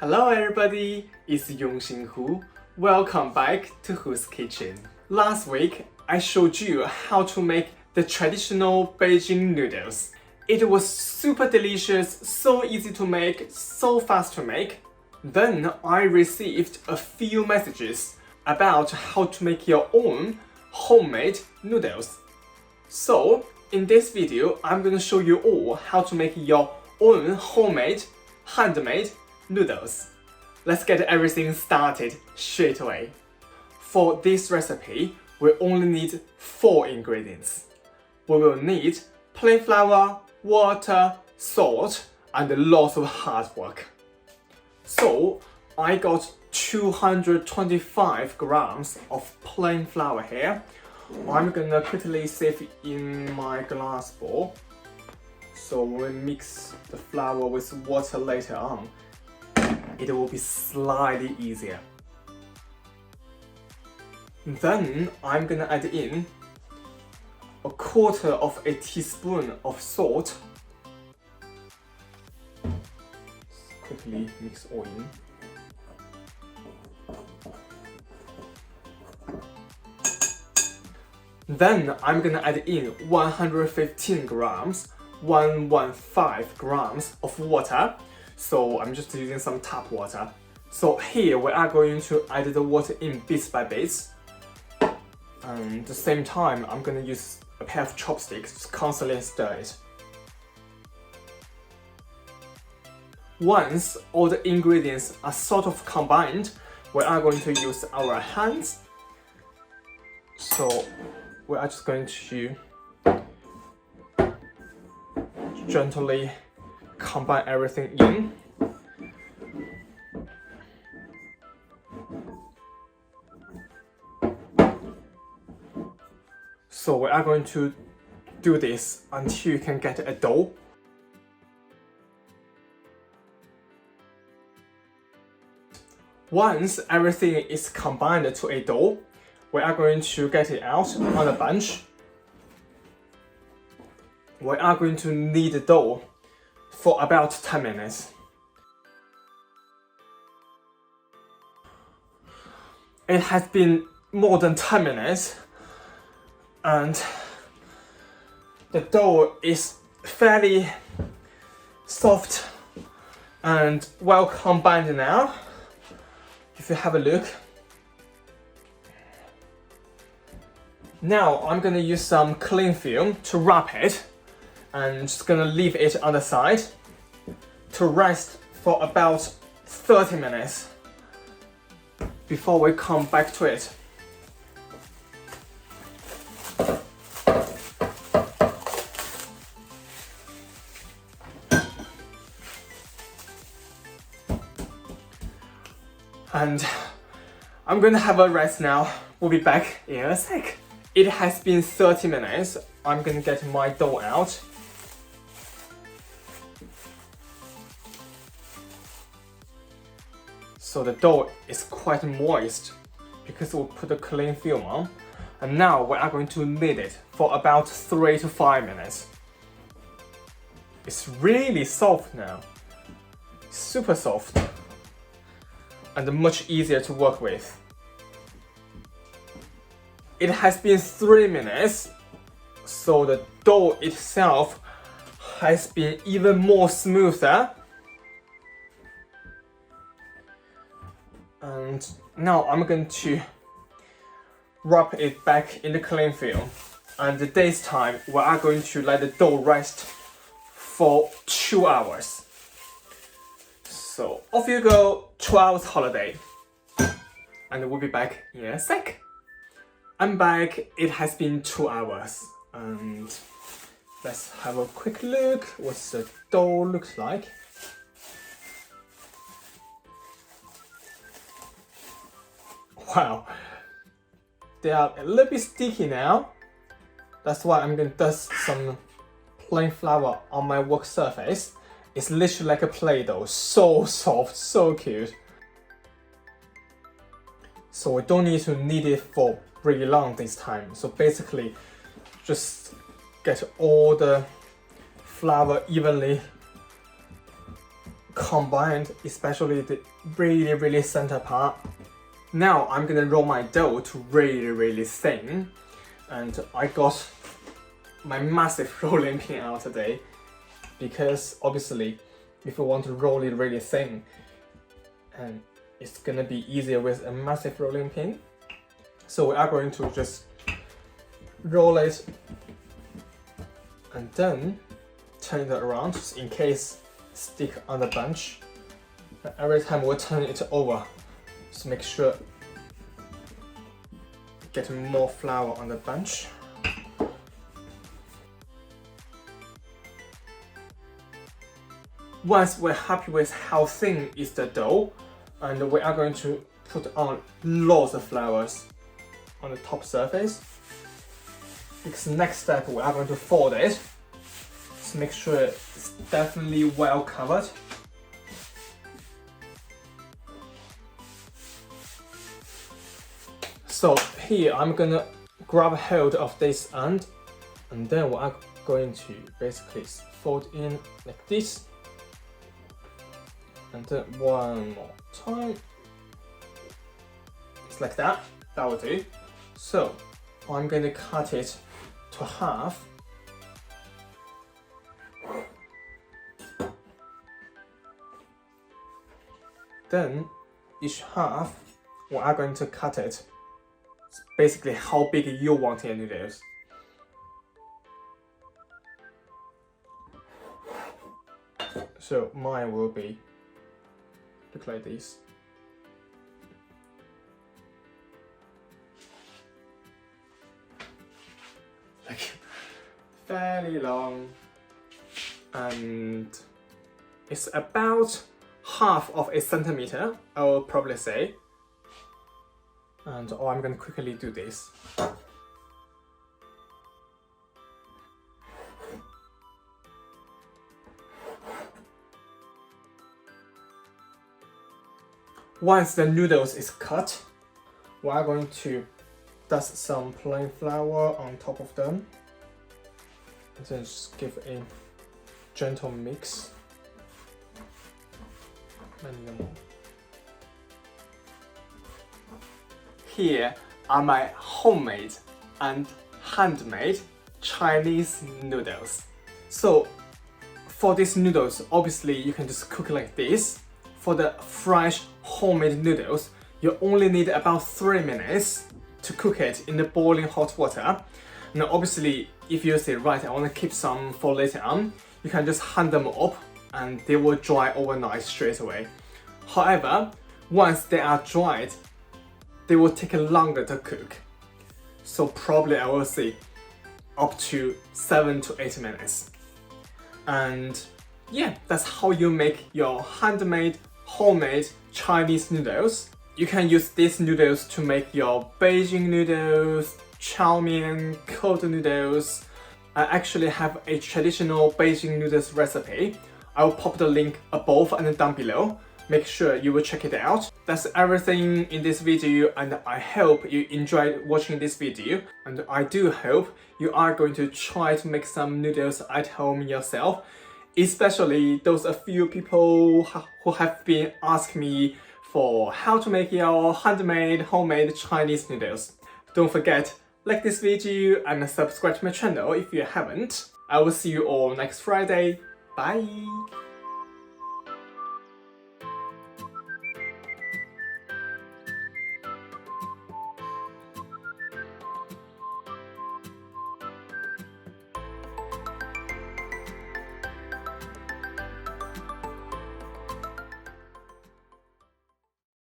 Hello everybody, it's Yongxin Hu. Welcome back to Hu's Kitchen. Last week, I showed you how to make the traditional Beijing noodles. It was super delicious, so easy to make, so fast to make. Then I received a few messages about how to make your own homemade noodles. So, in this video, I'm gonna show you all how to make your own homemade, handmade noodles. Let's get everything started straight away. For this recipe, we only need 4 ingredients. We will need plain flour, water, salt, and lots of hard work. So, I got 225 grams of plain flour here. I'm gonna quickly sieve in my glass bowl. So when we mix the flour with water later on, it will be slightly easier. Then I'm gonna add in 1/4 teaspoon of salt. Quickly mix all in. Then I'm gonna add in 115 grams, 115 grams of water. So I'm just using some tap water. So here we are going to add the water in bits by bits. And at the same time, I'm gonna use a pair of chopsticks to constantly stir it. Once all the ingredients are sort of combined, we are going to use our hands. So we are just going to gently combine everything in. So we are going to do this until you can get a dough. Once everything is combined to a dough, we are going to get it out on a bench. We are going to knead the dough for about 10 minutes. It has been more than 10 minutes and the dough is fairly soft and well combined now. If you have a look. Now I'm gonna use some cling film to wrap it and just gonna leave it on the side to rest for about 30 minutes before we come back to it. And I'm gonna have a rest now. We'll be back in a sec. It has been 30 minutes. I'm gonna get my dough out. So the dough is quite moist because we'll put the cling film on. And now we are going to knead it for about 3 to 5 minutes. It's really soft now. Super soft. And much easier to work with. It has been 3 minutes, so the dough itself has been even more smoother. And now I'm going to wrap it back in the cling film. And this time we are going to let the dough rest for 2 hours. So off you go, 2 hours holiday. And we'll be back in a sec. I'm back, it has been 2 hours. And let's have a quick look what the dough looks like. Wow, they are a little bit sticky now. That's why I'm gonna dust some plain flour on my work surface. It's literally like a Play-Doh, so soft, so cute. So we don't need to knead it for really long this time. So basically, just get all the flour evenly combined, especially the really center part. Now I'm gonna roll my dough to really thin, and I got my massive rolling pin out today because obviously if you want to roll it really thin, and it's gonna be easier with a massive rolling pin. So we are going to just roll it and then turn it around just in case stick on the bench. And every time we turn it over, just make sure get more flour on the bench. Once we're happy with how thin is the dough, and we are going to put on lots of flours on the top surface. Because next step we are going to fold it. Just make sure it's definitely well covered. So here I'm gonna grab hold of this end, and then we are going to basically fold in like this. And then one more time. It's like that. That will do. So I'm going to cut it to half. Then each half, we are going to cut it. It's basically how big you want your noodles. So mine will be look like this. Like fairly long, and it's about half of a centimeter, I will probably say. And I'm going to quickly do this. Once the noodles is cut, we are going to dust some plain flour on top of them, and then just give a gentle mix. Here are my homemade and handmade Chinese noodles. So for these noodles, obviously you can just cook like this. For the fresh homemade noodles, you only need about 3 minutes to cook it in the boiling hot water. Now obviously, if you say, right, I want to keep some for later on, you can just hand them up and they will dry overnight straight away. However, once they are dried, they will take longer to cook. So probably I will say up to 7 to 8 minutes. And yeah, that's how you make your handmade, homemade Chinese noodles. You can use these noodles to make your Beijing noodles, chow mein, cold noodles. I actually have a traditional Beijing noodles recipe. I will pop the link above and down below. Make sure you will check it out. That's everything in this video, and I hope you enjoyed watching this video. And I do hope you are going to try to make some noodles at home yourself. Especially those a few people who have been asking me for how to make your handmade, homemade Chinese noodles. Don't forget, like this video and subscribe to my channel if you haven't. I will see you all next Friday. Bye!